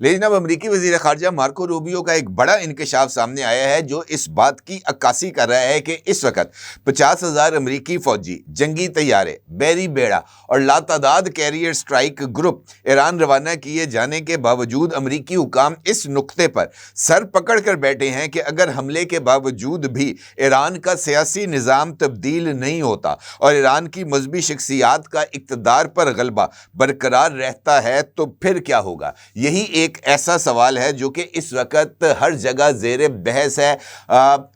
لیکن اب امریکی وزیر خارجہ مارکو روبیو کا ایک بڑا انکشاف سامنے آیا ہے جو اس بات کی عکاسی کر رہا ہے کہ اس وقت 50,000 امریکی فوجی، جنگی طیارے، بحری بیڑا اور لاتعداد کیریئر سٹرائک گروپ ایران روانہ کیے جانے کے باوجود امریکی حکام اس نقطے پر سر پکڑ کر بیٹھے ہیں کہ اگر حملے کے باوجود بھی ایران کا سیاسی نظام تبدیل نہیں ہوتا اور ایران کی مذہبی شخصیات کا اقتدار پر غلبہ برقرار رہتا ہے تو پھر کیا ہوگا؟ یہی ایک ایسا سوال ہے جو کہ اس وقت ہر جگہ زیر بحث ہے،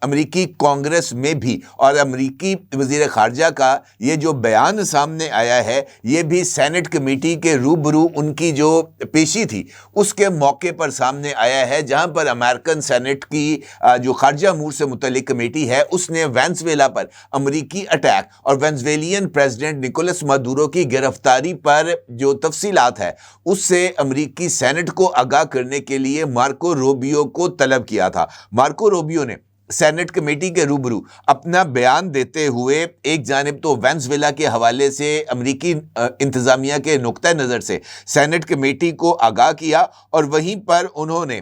امریکی کانگریس میں بھی، اور امریکی وزیر خارجہ کا یہ جو بیان سامنے آیا ہے یہ بھی سینٹ کمیٹی کے روبرو ان کی جو پیشی تھی اس کے موقع پر سامنے آیا ہے، جہاں پر امریکن سینٹ کی جو خارجہ امور سے متعلق کمیٹی ہے اس نے وینزویلا پر امریکی اٹیک اور وینزویلین پریزیڈنٹ نکولس مادورو کی گرفتاری پر جو تفصیلات ہے اس سے امریکی سینٹ کو آگاہ کرنے کے لیے مارکو روبیو کو طلب کیا تھا۔ مارکو روبیو نے سینٹ کمیٹی کے روبرو اپنا بیان دیتے ہوئے ایک جانب تو وینزویلا کے حوالے سے امریکی انتظامیہ کے نقطہ نظر سے سینٹ کمیٹی کو آگاہ کیا، اور وہیں پر انہوں نے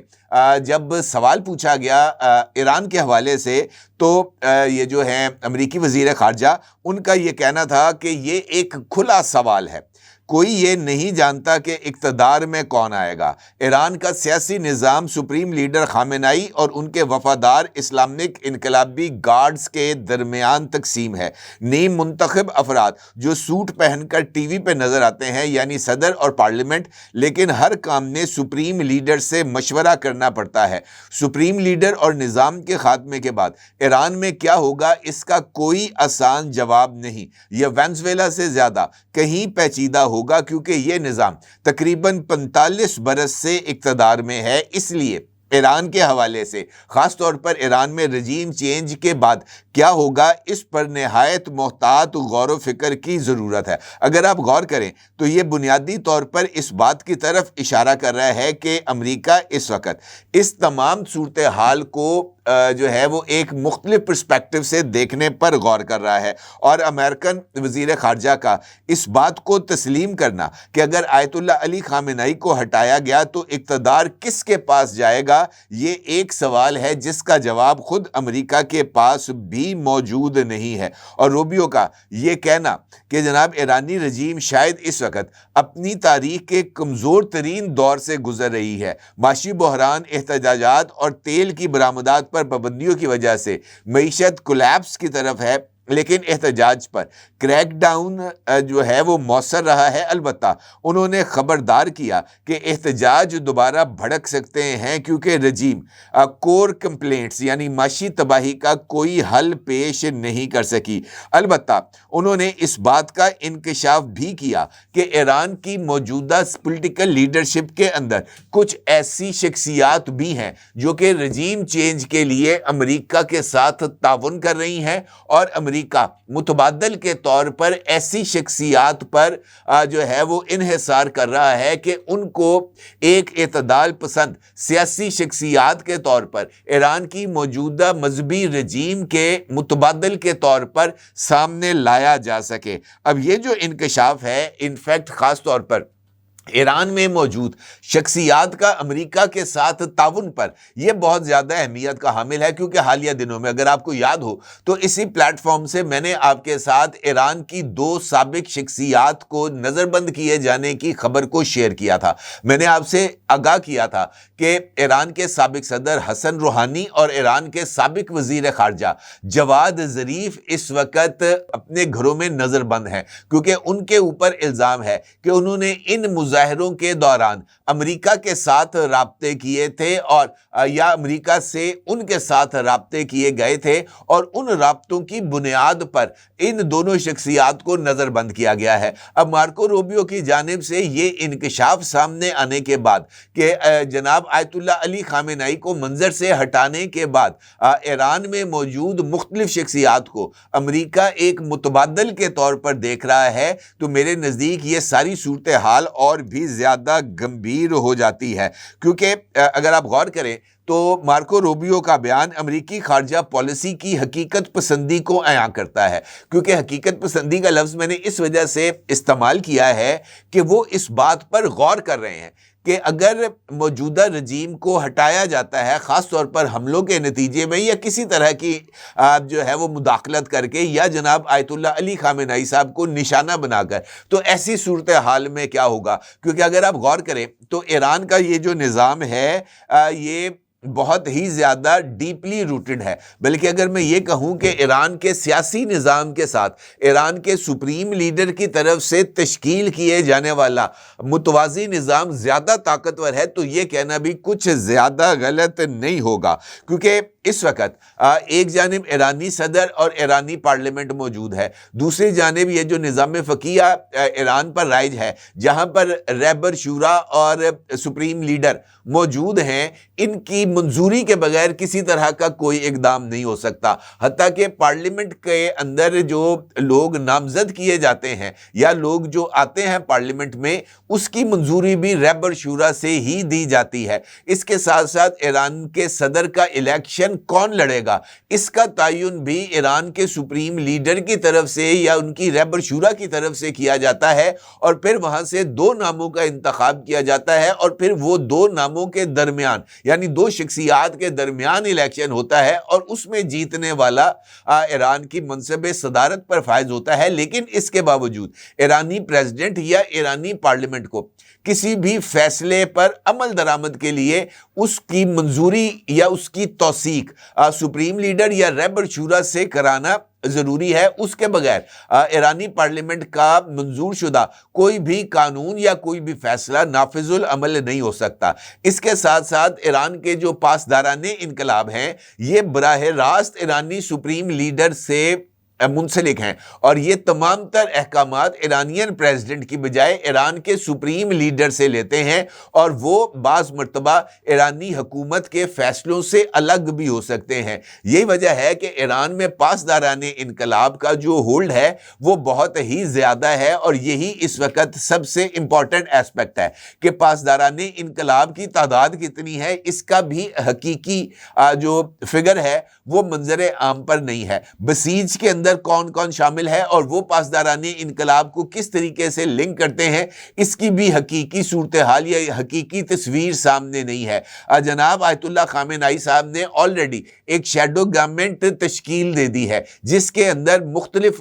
جب سوال پوچھا گیا ایران کے حوالے سے تو یہ جو ہے امریکی وزیر خارجہ ان کا یہ کہنا تھا کہ یہ ایک کھلا سوال ہے، کوئی یہ نہیں جانتا کہ اقتدار میں کون آئے گا۔ ایران کا سیاسی نظام سپریم لیڈر خامنئی اور ان کے وفادار اسلامک انقلابی گارڈز کے درمیان تقسیم ہے۔ نیم منتخب افراد جو سوٹ پہن کر ٹی وی پہ نظر آتے ہیں یعنی صدر اور پارلیمنٹ، لیکن ہر کام میں سپریم لیڈر سے مشورہ کرنا پڑتا ہے۔ سپریم لیڈر اور نظام کے خاتمے کے بعد ایران میں کیا ہوگا اس کا کوئی آسان جواب نہیں۔ یہ وینزویلا سے زیادہ کہیں پیچیدہ ہوگا کیونکہ یہ نظام تقریباً 45 برس سے اقتدار میں ہے۔ اس لیے ایران کے حوالے سے، خاص طور پر ایران میں رجیم چینج کے بعد کیا ہوگا، اس پر نہایت محتاط غور و فکر کی ضرورت ہے۔ اگر آپ غور کریں تو یہ بنیادی طور پر اس بات کی طرف اشارہ کر رہا ہے کہ امریکہ اس وقت اس تمام صورتحال کو جو ہے وہ ایک مختلف پرسپیکٹو سے دیکھنے پر غور کر رہا ہے، اور امریکن وزیر خارجہ کا اس بات کو تسلیم کرنا کہ اگر آیت اللہ علی خامنئی کو ہٹایا گیا تو اقتدار کس کے پاس جائے گا، یہ ایک سوال ہے جس کا جواب خود امریکہ کے پاس بھی موجود نہیں ہے۔ اور روبیو کا یہ کہنا کہ جناب ایرانی رجیم شاید اس وقت اپنی تاریخ کے کمزور ترین دور سے گزر رہی ہے، معاشی بحران، احتجاجات اور تیل کی برآمدات پر پابندیوں کی وجہ سے معیشت کولیپس کی طرف ہے، لیکن احتجاج پر کریک ڈاؤن جو ہے وہ مؤثر رہا ہے۔ البتہ انہوں نے خبردار کیا کہ احتجاج دوبارہ بھڑک سکتے ہیں کیونکہ رجیم کور کمپلینٹس یعنی معاشی تباہی کا کوئی حل پیش نہیں کر سکی۔ البتہ انہوں نے اس بات کا انکشاف بھی کیا کہ ایران کی موجودہ پولیٹیکل لیڈرشپ کے اندر کچھ ایسی شخصیات بھی ہیں جو کہ رجیم چینج کے لیے امریکہ کے ساتھ تعاون کر رہی ہیں، اور امریکہ متبادل کے طور پر ایسی شخصیات پر جو ہے وہ انحصار کر رہا ہے کہ ان کو ایک اعتدال پسند سیاسی شخصیات کے طور پر ایران کی موجودہ مذہبی رجیم کے متبادل کے طور پر سامنے لایا جا سکے۔ اب یہ جو انکشاف ہے انفیکٹ خاص طور پر ایران میں موجود شخصیات کا امریکہ کے ساتھ تعاون پر یہ بہت زیادہ اہمیت کا حامل ہے، کیونکہ حالیہ دنوں میں اگر آپ کو یاد ہو تو اسی پلیٹ فارم سے میں نے آپ کے ساتھ ایران کی 2 سابق شخصیات کو نظر بند کیے جانے کی خبر کو شیئر کیا تھا۔ میں نے آپ سے آگاہ کیا تھا کہ ایران کے سابق صدر حسن روحانی اور ایران کے سابق وزیر خارجہ جواد ظریف اس وقت اپنے گھروں میں نظر بند ہیں، کیونکہ ان کے اوپر الزام ہے کہ انہوں نے ان مظاہروں کے دوران امریکہ کے ساتھ رابطے کیے تھے، اور یا امریکہ سے ان کے ساتھ رابطے کیے گئے تھے، اور ان رابطوں کی بنیاد پر ان دونوں شخصیات کو نظر بند کیا گیا ہے۔ اب مارکو روبیو کی جانب سے یہ انکشاف سامنے آنے کے بعد کہ جناب آیت اللہ علی خامنئی کو منظر سے ہٹانے کے بعد ایران میں موجود مختلف شخصیات کو امریکہ ایک متبادل کے طور پر دیکھ رہا ہے، تو میرے نزدیک یہ ساری صورتحال اور بھی زیادہ گمبھیر ہو جاتی ہے، کیونکہ اگر آپ غور کریں تو مارکو روبیو کا بیان امریکی خارجہ پالیسی کی حقیقت پسندی کو عیاں کرتا ہے، کیونکہ حقیقت پسندی کا لفظ میں نے اس وجہ سے استعمال کیا ہے کہ وہ اس بات پر غور کر رہے ہیں کہ اگر موجودہ رجیم کو ہٹایا جاتا ہے خاص طور پر حملوں کے نتیجے میں یا کسی طرح کی جو ہے وہ مداخلت کر کے یا جناب آیت اللہ علی خامنہئی صاحب کو نشانہ بنا کر، تو ایسی صورتحال میں کیا ہوگا؟ کیونکہ اگر آپ غور کریں تو ایران کا یہ جو نظام ہے یہ بہت ہی زیادہ ڈیپلی روٹڈ ہے، بلکہ اگر میں یہ کہوں کہ ایران کے سیاسی نظام کے ساتھ ایران کے سپریم لیڈر کی طرف سے تشکیل کیے جانے والا متوازی نظام زیادہ طاقتور ہے، تو یہ کہنا بھی کچھ زیادہ غلط نہیں ہوگا، کیونکہ اس وقت ایک جانب ایرانی صدر اور ایرانی پارلیمنٹ موجود ہے، دوسری جانب یہ جو نظام فقیہ ایران پر رائج ہے جہاں پر رہبر شورا اور سپریم لیڈر موجود ہیں، ان کی منظوری کے بغیر کسی طرح کا کوئی اقدام نہیں ہو سکتا، حتیٰ کہ پارلیمنٹ کے اندر جو لوگ نامزد کیے جاتے ہیں یا لوگ جو آتے ہیں پارلیمنٹ میں، اس کی منظوری بھی رہبر شورا سے ہی دی جاتی ہے۔ اس کے ساتھ ساتھ ایران کے صدر کا الیکشن کون لڑے گا، اس کا تعین بھی ایران کے سپریم لیڈر کی طرف سے یا ان کی رہبر شورا کی طرف سے کیا جاتا ہے، اور پھر وہاں سے 2 ناموں کا انتخاب کیا جاتا ہے، اور پھر وہ 2 ناموں کے درمیان یعنی 2 شخصیات کے درمیان الیکشن ہوتا ہے، اور اس میں جیتنے والا ایران کی منصب صدارت پر فائز ہوتا ہے۔ لیکن اس کے باوجود ایرانی پریزیڈنٹ یا ایرانی پارلیمنٹ کو کسی بھی فیصلے پر عمل درآمد کے لیے اس کی منظوری یا اس کی توثیق سپریم لیڈر یا رہبر شورا سے کرانا ضروری ہے۔ اس کے بغیر ایرانی پارلیمنٹ کا منظور شدہ کوئی بھی قانون یا کوئی بھی فیصلہ نافذ العمل نہیں ہو سکتا۔ اس کے ساتھ ساتھ ایران کے جو پاسداران انقلاب ہیں یہ براہ راست ایرانی سپریم لیڈر سے منسلک ہیں، اور یہ تمام تر احکامات ایرانین پریزیڈنٹ کی بجائے ایران کے سپریم لیڈر سے لیتے ہیں، اور وہ بعض مرتبہ ایرانی حکومت کے فیصلوں سے الگ بھی ہو سکتے ہیں۔ یہی وجہ ہے کہ ایران میں پاسداران انقلاب کا جو ہولڈ ہے وہ بہت ہی زیادہ ہے، اور یہی اس وقت سب سے امپورٹنٹ ایسپیکٹ ہے کہ پاسداران انقلاب کی تعداد کتنی ہے، اس کا بھی حقیقی جو فگر ہے وہ منظر عام پر نہیں ہے۔ بسیج کے اندر کون کون شامل ہے اور وہ پاسداران انقلاب کو کس طریقے سے لنک کرتے ہیں، اس کی بھی حقیقی صورتحال یا حقیقی تصویر سامنے نہیں ہے۔ جناب آیت اللہ خامنہئی صاحب نے آلریڈی ایک شیڈو گورنمنٹ تشکیل دے دی ہے، جس کے اندر مختلف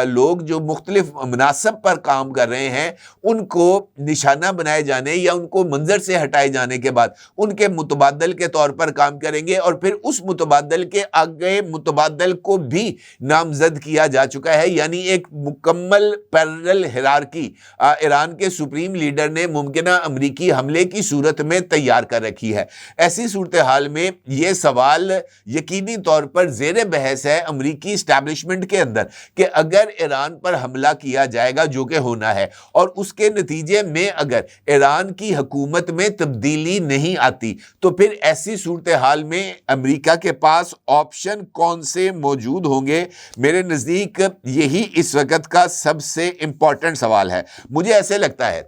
لوگ جو مختلف مناصب پر کام کر رہے ہیں، ان کو نشانہ بنائے جانے یا ان کو منظر سے ہٹائے جانے کے بعد ان کے متبادل کے طور پر کام کریں گے، اور پھر اس متبادل کے آگے متبادل کو بھی نامزد کیا جا چکا ہے، یعنی ایک مکمل پیرلل ہیرارکی ایران کے سپریم لیڈر نے ممکنہ امریکی حملے کی صورت میں تیار کر رکھی ہے۔ ایسی صورتحال میں یہ سوال یقینی طور پر زیر بحث ہے امریکی اسٹیبلشمنٹ کے اندر کہ اگر ایران پر حملہ کیا جائے گا، جو کہ ہونا ہے، اور اس کے نتیجے میں اگر ایران کی حکومت میں تبدیلی نہیں آتی، تو پھر ایسی صورتحال میں امریکہ کے پاس آپشن کون سے موجود ہوں گے؟ میرے نزدیک یہی اس وقت کا سب سے امپورٹنٹ سوال ہے۔ مجھے ایسے لگتا ہے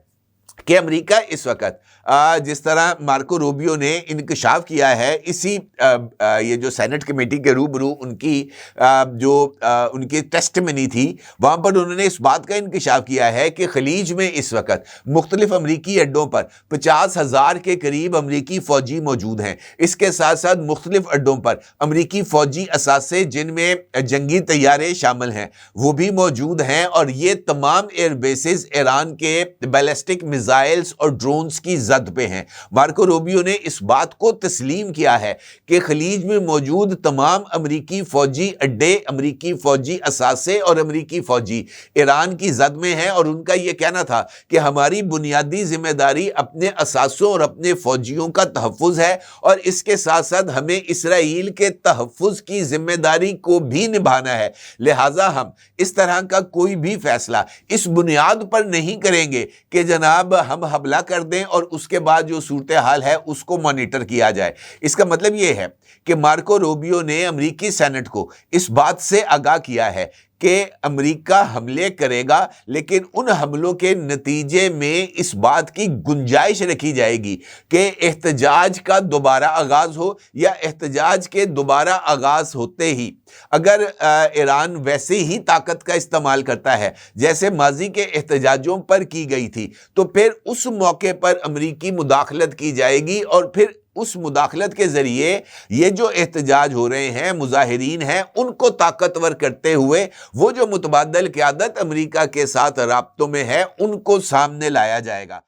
کہ امریکہ اس وقت جس طرح مارکو روبیو نے انکشاف کیا ہے اسی یہ جو سینٹ کمیٹی کے روبرو ان کی جو ان کی ٹیسٹمنی تھی، وہاں پر انہوں نے اس بات کا انکشاف کیا ہے کہ خلیج میں اس وقت مختلف امریکی اڈوں پر 50,000 کے قریب امریکی فوجی موجود ہیں۔ اس کے ساتھ ساتھ مختلف اڈوں پر امریکی فوجی اثاثے جن میں جنگی طیارے شامل ہیں وہ بھی موجود ہیں، اور یہ تمام ایئر بیسز ایران کے بیلسٹک میزائلز اور ڈرونز کی زد پہ ہیں۔ مارکو روبیو نے اس بات کو تسلیم کیا ہے کہ خلیج میں موجود تمام امریکی فوجی اڈے، امریکی فوجی اثاثے اور امریکی فوجی ایران کی زد میں ہیں، اور ان کا یہ کہنا تھا کہ ہماری بنیادی ذمہ داری اپنے اثاثوں اور اپنے فوجیوں کا تحفظ ہے، اور اس کے ساتھ ساتھ ہمیں اسرائیل کے تحفظ کی ذمہ داری کو بھی نبھانا ہے۔ لہٰذا ہم اس طرح کا کوئی بھی فیصلہ اس بنیاد پر نہیں کریں گے کہ جناب ہم حملہ کر دیں اور اس کے بعد جو صورتحال ہے اس کو مانیٹر کیا جائے۔ اس کا مطلب یہ ہے کہ مارکو روبیو نے امریکی سینٹ کو اس بات سے آگاہ کیا ہے کہ امریکہ حملے کرے گا، لیکن ان حملوں کے نتیجے میں اس بات کی گنجائش رکھی جائے گی کہ احتجاج کا دوبارہ آغاز ہو، یا احتجاج کے دوبارہ آغاز ہوتے ہی اگر ایران ویسے ہی طاقت کا استعمال کرتا ہے جیسے ماضی کے احتجاجوں پر کی گئی تھی، تو پھر اس موقع پر امریکی مداخلت کی جائے گی، اور پھر اس مداخلت کے ذریعے یہ جو احتجاج ہو رہے ہیں، مظاہرین ہیں، ان کو طاقتور کرتے ہوئے وہ جو متبادل قیادت امریکہ کے ساتھ رابطوں میں ہے ان کو سامنے لایا جائے گا۔